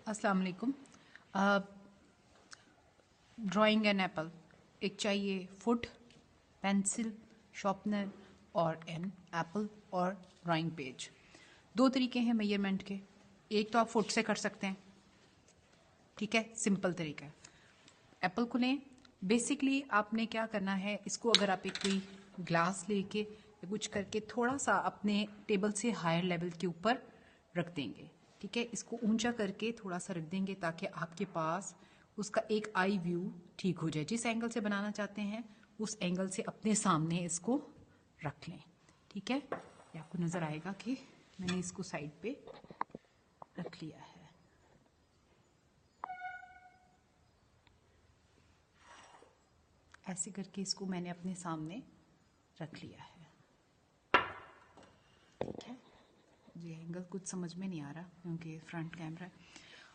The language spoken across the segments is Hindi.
अस्सलाम वालेकुम। ड्राइंग एन एप्पल, एक चाहिए फुट, पेंसिल, शार्पनर और एन एप्पल और ड्राइंग पेज। दो तरीके हैं मेजरमेंट के। एक तो आप फुट से कर सकते हैं, ठीक है, सिंपल तरीका है। एप्पल को लें। बेसिकली आपने क्या करना है, इसको अगर आप एक कोई ग्लास लेके या कुछ करके थोड़ा सा अपने टेबल से हायर लेवल के ऊपर रख देंगे, ठीक है। इसको ऊंचा करके थोड़ा सा रख देंगे ताकि आपके पास उसका एक आई व्यू ठीक हो जाए। जिस एंगल से बनाना चाहते हैं उस एंगल से अपने सामने इसको रख लें, ठीक है। ये आपको नज़र आएगा कि मैंने इसको साइड पे रख लिया है। ऐसे करके इसको मैंने अपने सामने रख लिया है, ठीक है। ये एंगल कुछ समझ में नहीं आ रहा क्योंकि फ्रंट कैमरा है।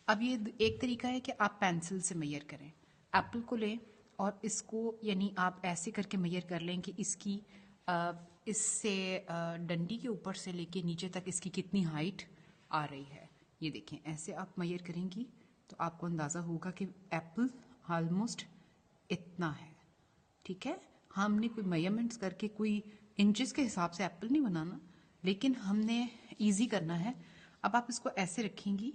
अब ये एक तरीका है कि आप पेंसिल से मेजर करें। एप्पल को लें और इसको यानी आप ऐसे करके मेजर कर लें कि इसकी इससे डंडी के ऊपर से लेके नीचे तक इसकी कितनी हाइट आ रही है। ये देखें, ऐसे आप मेजर करेंगी तो आपको अंदाज़ा होगा कि एप्पल ऑलमोस्ट इतना है, ठीक है। हमने कोई मेजरमेंट्स करके कोई इंचेस के हिसाब से एप्पल नहीं बनाना, लेकिन हमने इजी करना है। अब आप इसको ऐसे रखेंगी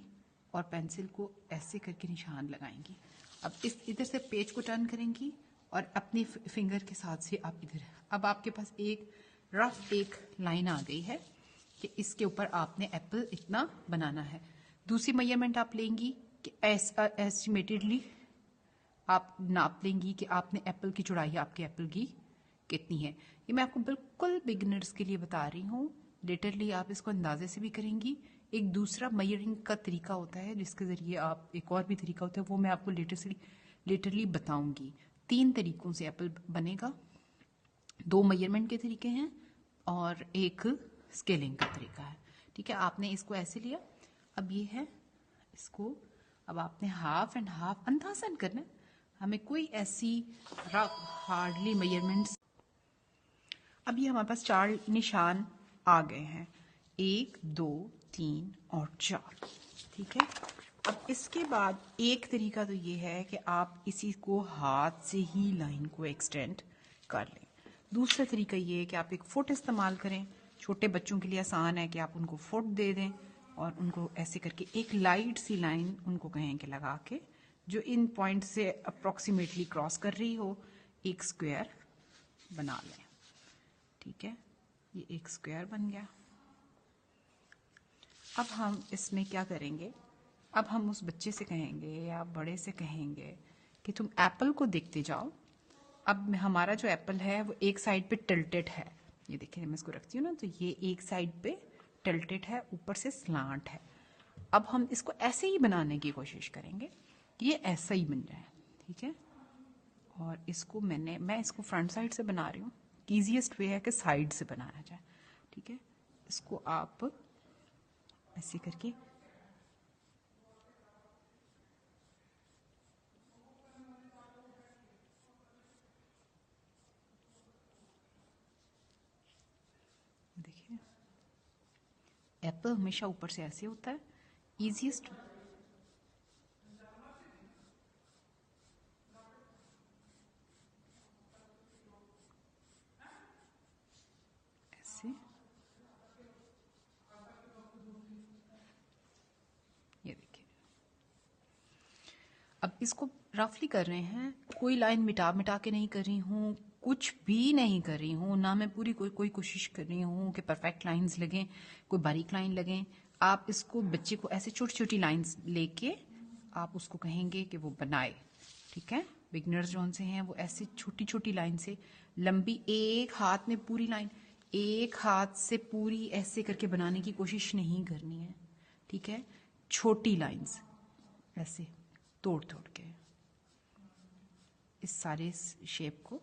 और पेंसिल को ऐसे करके निशान लगाएंगी। अब इस इधर से पेज को टर्न करेंगी और अपनी फिंगर के साथ से आप इधर, अब आपके पास एक रफ एक लाइन आ गई है कि इसके ऊपर आपने एप्पल इतना बनाना है। दूसरी मेजरमेंट आप लेंगी कि एस्टिमेटेडली आप नाप लेंगी कि आपने एप्पल की चौड़ाई आपके एप्पल की कितनी है। ये मैं आपको बिल्कुल बिगिनर्स के लिए बता रही हूँ। लिटरली आप इसको अंदाजे से भी करेंगी। एक दूसरा मेजरिंग का तरीका होता है जिसके ज़रिए आप, एक और भी तरीका होता है, वो मैं आपको लिटरली बताऊंगी। 3 तरीकों से एप्पल बनेगा। 2 मेजरमेंट के तरीके हैं और एक स्केलिंग का तरीका है, ठीक है। आपने इसको ऐसे लिया, अब ये है, इसको अब आपने हाफ एंड हाफ अंदाजन करना है। हमें कोई ऐसी हार्डली मेजरमेंट्स। अब ये हमारे पास 4 निशान आ गए हैं, 1 2 3 और 4, ठीक है। अब इसके बाद एक तरीका तो ये है कि आप इसी को हाथ से ही लाइन को एक्सटेंड कर लें। दूसरा तरीका ये है कि आप एक फुट इस्तेमाल करें। छोटे बच्चों के लिए आसान है कि आप उनको फुट दे दें और उनको ऐसे करके एक लाइट सी लाइन उनको कहें कि लगा के जो इन पॉइंट से अप्रॉक्सीमेटली क्रॉस कर रही हो, एक स्क्वायर बना लें, ठीक है। ये एक स्क्वायर बन गया। अब हम इसमें क्या करेंगे, अब हम उस बच्चे से कहेंगे या बड़े से कहेंगे कि तुम एप्पल को देखते जाओ। अब हमारा जो एप्पल है वो एक साइड पे टिल्टेड है। ये देखिए, मैं इसको रखती हूँ ना, तो ये एक साइड पे टिल्टेड है, ऊपर से स्लांट है। अब हम इसको ऐसे ही बनाने की कोशिश करेंगे, ये ऐसा ही बन जाए, ठीक है। और इसको मैं इसको फ्रंट साइड से बना रही हूँ। ईजीएस्ट वे है कि साइड से बनाया जाए, ठीक है। इसको आप ऐसे करके देखिए, एप्पल हमेशा ऊपर से ऐसे होता है। ईजीएस्ट ऐसे, ये देखिए। अब इसको रफली कर रहे हैं, कोई लाइन मिटा मिटा के नहीं कर रही हूँ, कुछ भी नहीं कर रही हूँ ना। मैं पूरी कोई कोशिश कर रही हूँ कि परफेक्ट लाइंस लगें, कोई बारीक लाइन लगें। आप इसको बच्चे को ऐसे छोटी छोटी लाइंस लेके आप उसको कहेंगे कि वो बनाए, ठीक है। बिगनर्स जो से हैं वो ऐसे छोटी छोटी लाइन से, लंबी एक हाथ में पूरी लाइन, एक हाथ से पूरी ऐसे करके बनाने की कोशिश नहीं करनी है, ठीक है। छोटी लाइंस ऐसे तोड़ तोड़ के, इस सारे शेप को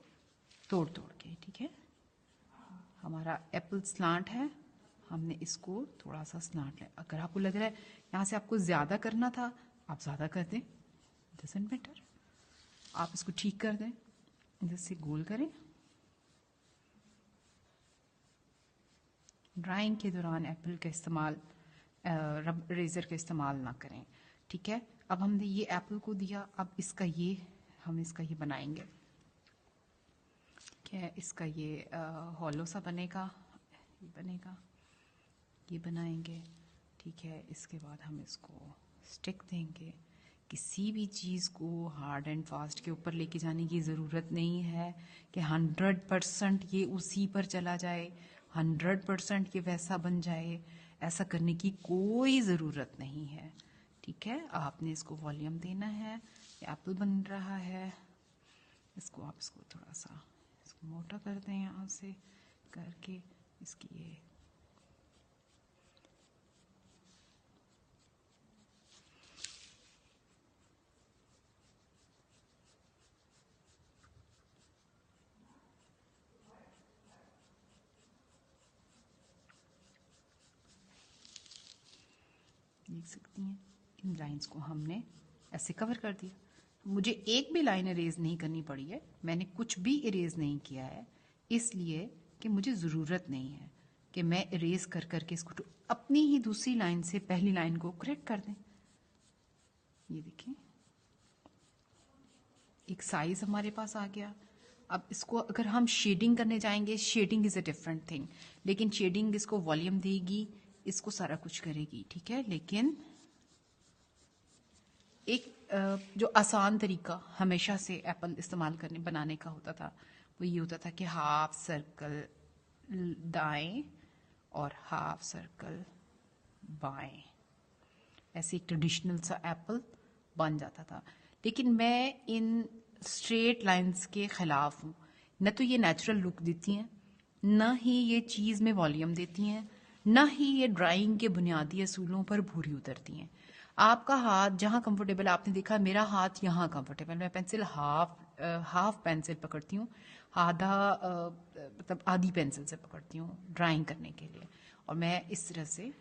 तोड़ तोड़ के, ठीक है। हमारा एप्पल स्लांट है, हमने इसको थोड़ा सा स्लांट लिया। अगर आपको लग रहा है यहाँ से आपको ज़्यादा करना था, आप ज़्यादा कर दें, डजंट मैटर। आप इसको ठीक कर दें, इधर से गोल करें। ड्राइंग के दौरान एप्पल का इस्तेमाल, रेज़र का इस्तेमाल ना करें, ठीक है, अब हमने ये एप्पल को दिया, अब हम इसका ये बनाएंगे। ठीक है, इसका ये हॉलो सा बनेगा, ये बनाएंगे। ठीक है, इसके बाद हम इसको स्टिक देंगे। किसी भी चीज़ को हार्ड एंड फास्ट के ऊपर लेके जाने की ज़रूरत नहीं है कि 100% ये उसी पर चला जाए, 100% ये वैसा बन जाए। ऐसा करने की कोई ज़रूरत नहीं है। ठीक है, आपने इसको वॉल्यूम देना है। ये एप्पल बन रहा है, इसको थोड़ा सा इसको मोटा कर दें यहाँ से करके, इसकी ये देख सकती हैं, इन लाइंस को हमने ऐसे कवर कर दिया। मुझे एक भी लाइन इरेज नहीं करनी पड़ी है, मैंने कुछ भी इरेज नहीं किया है, इसलिए कि मुझे ज़रूरत नहीं है कि मैं इरेज कर करके इसको अपनी ही दूसरी लाइन से पहली लाइन को करेक्ट कर दें। ये देखें, एक साइज हमारे पास आ गया। अब इसको अगर हम शेडिंग करने जाएंगे, shading is a different thing, लेकिन शेडिंग इसको वॉल्यूम देगी, इसको सारा कुछ करेगी। ठीक है, लेकिन एक जो आसान तरीका हमेशा से एप्पल इस्तेमाल करने बनाने का होता था, वो ये होता था कि हाफ सर्कल दाएं और हाफ सर्कल बाएं, ऐसे एक ट्रेडिशनल सा एप्पल बन जाता था। लेकिन मैं इन स्ट्रेट लाइंस के खिलाफ हूँ। न तो ये नेचुरल लुक देती हैं, न ही ये चीज़ में वॉल्यूम देती हैं, न ही ये ड्राइंग के बुनियादी असूलों पर भूरी उतरती हैं। आपका हाथ जहाँ कंफर्टेबल, आपने देखा मेरा हाथ यहाँ कंफर्टेबल, मैं पेंसिल हाफ पेंसिल पकड़ती हूँ, मतलब आधी पेंसिल से पकड़ती हूँ ड्राइंग करने के लिए। और मैं इस तरह से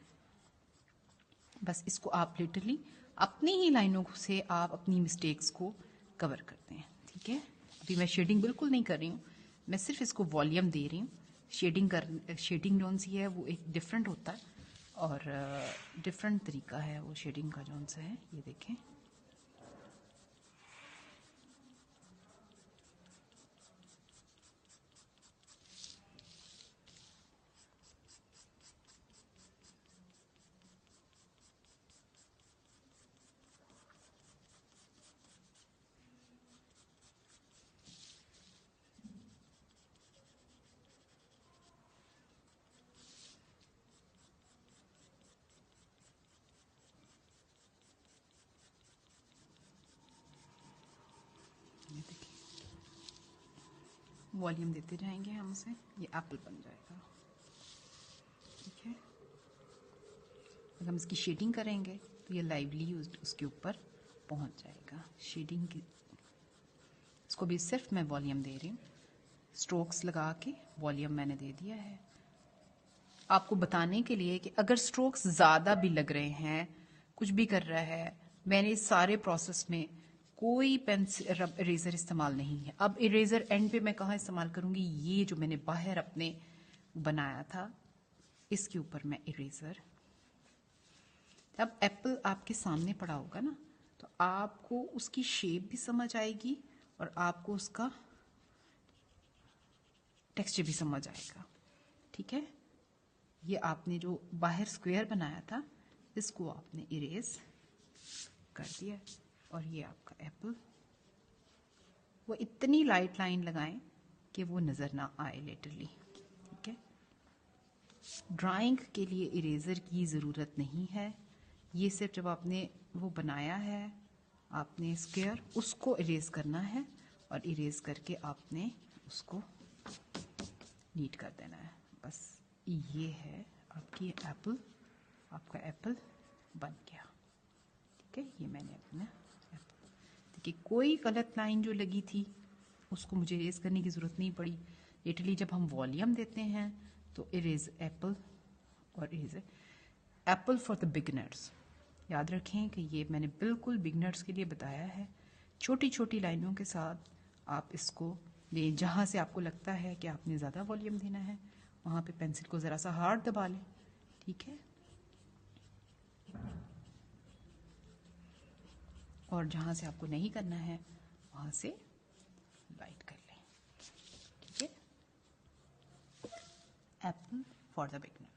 बस इसको आप लिटरली अपनी ही लाइनों से आप अपनी मिस्टेक्स को कवर करते हैं। ठीक है, अभी मैं शेडिंग बिल्कुल नहीं कर रही हूँ, मैं सिर्फ इसको वॉल्यूम दे रही हूँ। शेडिंग जोन सी है वो एक डिफरेंट होता है और डिफरेंट तरीका है वो शेडिंग का जोन सा है। ये देखें, ये देखिए, वॉल्यूम देते जाएंगे हम उसे, ये एप्पल बन जाएगा। ठीक है, अगर हम इसकी शेडिंग करेंगे तो ये लाइवली उसके ऊपर पहुंच जाएगा। शेडिंग की इसको भी सिर्फ मैं वॉल्यूम दे रही हूँ, स्ट्रोक्स लगा के वॉल्यूम मैंने दे दिया है आपको बताने के लिए कि अगर स्ट्रोक्स ज़्यादा भी लग रहे हैं, कुछ भी कर रहा है, मैंने इस सारे प्रोसेस में कोई पेंसिल इरेजर इस्तेमाल नहीं है। अब इरेजर एंड पे मैं कहाँ इस्तेमाल करूँगी, ये जो मैंने बाहर अपने बनाया था इसके ऊपर मैं इरेजर, जब एप्पल आपके सामने पड़ा होगा ना तो आपको उसकी शेप भी समझ आएगी और आपको उसका टेक्सचर भी समझ आएगा। ठीक है, ये आपने जो बाहर स्क्वायर बनाया था इसको आपने इरेज कर दिया और ये आपका एप्पल, वो इतनी लाइट लाइन लगाएं कि वो नज़र ना आए लिटरली। ठीक है, ड्राइंग के लिए इरेजर की ज़रूरत नहीं है, ये सिर्फ जब आपने वो बनाया है आपने स्क्वायर उसको इरेज करना है और इरेज करके आपने उसको नीट कर देना है। बस ये है आपकी एप्पल, आपका एप्पल बन गया। ठीक है, ये मैंने अपना एप्पल, देखिए कोई गलत लाइन जो लगी थी उसको मुझे इरेज करने की ज़रूरत नहीं पड़ी। लिटरली जब हम वॉल्यूम देते हैं तो इरेज एप्पल और erase Apple for the beginners. याद रखें कि ये मैंने बिल्कुल बिगनर्स के लिए बताया है। छोटी छोटी लाइनों के साथ आप इसको लें, जहाँ से आपको लगता है कि आपने ज़्यादा वॉल्यूम देना है वहाँ पे पेंसिल को ज़रा सा हार्ड दबा लें। ठीक है, और जहाँ से आपको नहीं करना है वहाँ से लाइट कर लें। ठीक है, एप्पल फॉर द बिगनर।